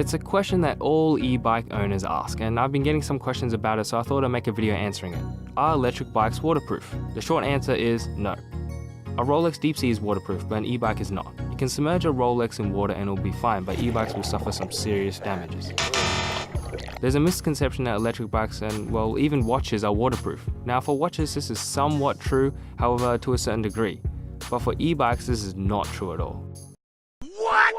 It's a question that all e-bike owners ask, and I've been getting some questions about it, so I thought I'd make a video answering it. Are electric bikes waterproof? The short answer is no. A Rolex Deep Sea is waterproof, but an e-bike is not. You can submerge a Rolex in water and it'll be fine, but e-bikes will suffer some serious damages. There's a misconception that electric bikes and, well, even watches are waterproof. Now for watches this is somewhat true, however to a certain degree. But for e-bikes this is not true at all. What?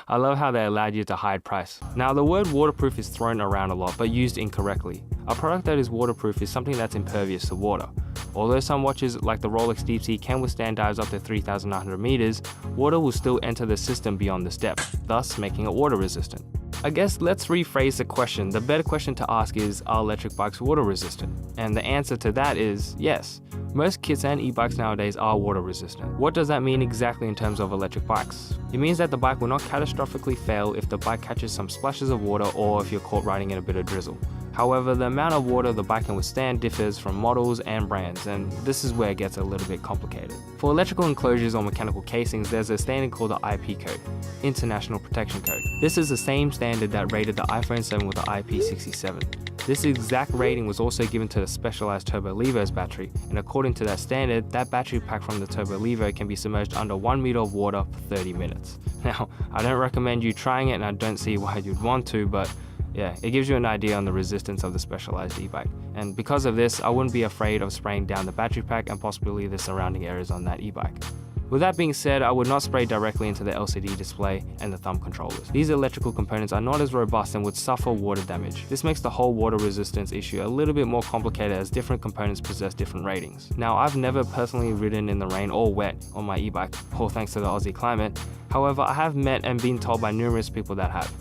I love how they allowed you to hide price. Now the word waterproof is thrown around a lot, but used incorrectly. A product that is waterproof is something that's impervious to water. Although some watches like the Rolex Deep Sea can withstand dives up to 3,900 meters, water will still enter the system beyond this depth, thus making it water resistant. I guess let's rephrase the question. The better question to ask is, are electric bikes water resistant? And the answer to that is yes. Most kits and e-bikes nowadays are water resistant. What does that mean exactly in terms of electric bikes? It means that the bike will not catastrophically fail if the bike catches some splashes of water or if you're caught riding in a bit of drizzle. However, the amount of water the bike can withstand differs from models and brands, and this is where it gets a little bit complicated. For electrical enclosures or mechanical casings, there's a standard called the IP code, International Protection Code. This is the same standard that rated the iPhone 7 with the IP67. This exact rating was also given to the specialized Turbo Levo's battery, and according to that standard, that battery pack from the Turbo Levo can be submerged under 1 meter of water for 30 minutes. Now, I don't recommend you trying it and I don't see why you'd want to, but yeah, it gives you an idea on the resistance of the specialized e-bike. And because of this, I wouldn't be afraid of spraying down the battery pack and possibly the surrounding areas on that e-bike. With that being said, I would not spray directly into the LCD display and the thumb controllers. These electrical components are not as robust and would suffer water damage. This makes the whole water resistance issue a little bit more complicated as different components possess different ratings. Now, I've never personally ridden in the rain or wet on my e-bike, all thanks to the Aussie climate. However, I have met and been told by numerous people that have.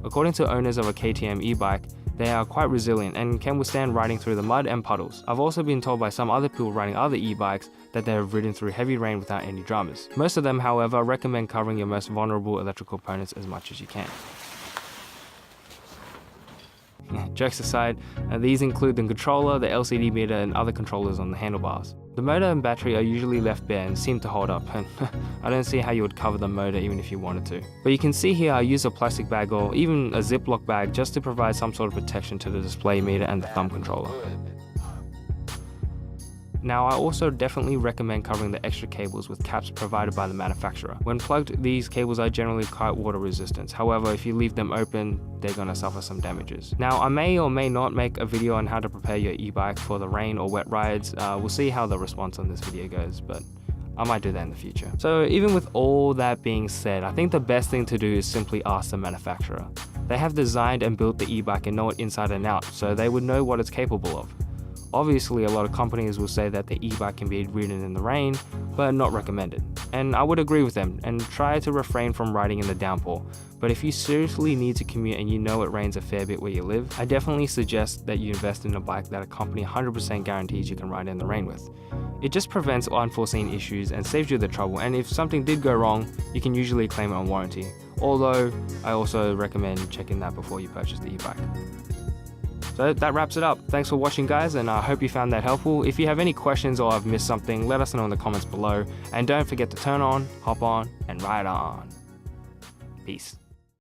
According to owners of a KTM e-bike, they are quite resilient and can withstand riding through the mud and puddles. I've also been told by some other people riding other e-bikes that they have ridden through heavy rain without any dramas. Most of them, however, recommend covering your most vulnerable electrical components as much as you can. Jokes aside, these include the controller, the LCD meter, and other controllers on the handlebars. The motor and battery are usually left bare and seem to hold up, and I don't see how you would cover the motor even if you wanted to. But you can see here I use a plastic bag or even a Ziploc bag just to provide some sort of protection to the display meter and the thumb controller. Now, I also definitely recommend covering the extra cables with caps provided by the manufacturer. When plugged, these cables are generally quite water resistant. However, if you leave them open, they're going to suffer some damages. Now, I may or may not make a video on how to prepare your e-bike for the rain or wet rides. We'll see how the response on this video goes, but I might do that in the future. So even with all that being said, I think the best thing to do is simply ask the manufacturer. They have designed and built the e-bike and know it inside and out, so they would know what it's capable of. Obviously, a lot of companies will say that the e-bike can be ridden in the rain, but not recommended. And I would agree with them and try to refrain from riding in the downpour. But if you seriously need to commute and you know it rains a fair bit where you live, I definitely suggest that you invest in a bike that a company 100% guarantees you can ride in the rain with. It just prevents unforeseen issues and saves you the trouble, and if something did go wrong, you can usually claim it on warranty. Although, I also recommend checking that before you purchase the e-bike. So that wraps it up. Thanks for watching, guys, and I hope you found that helpful. If you have any questions or I've missed something, let us know in the comments below. And don't forget to turn on, hop on, and ride on. Peace.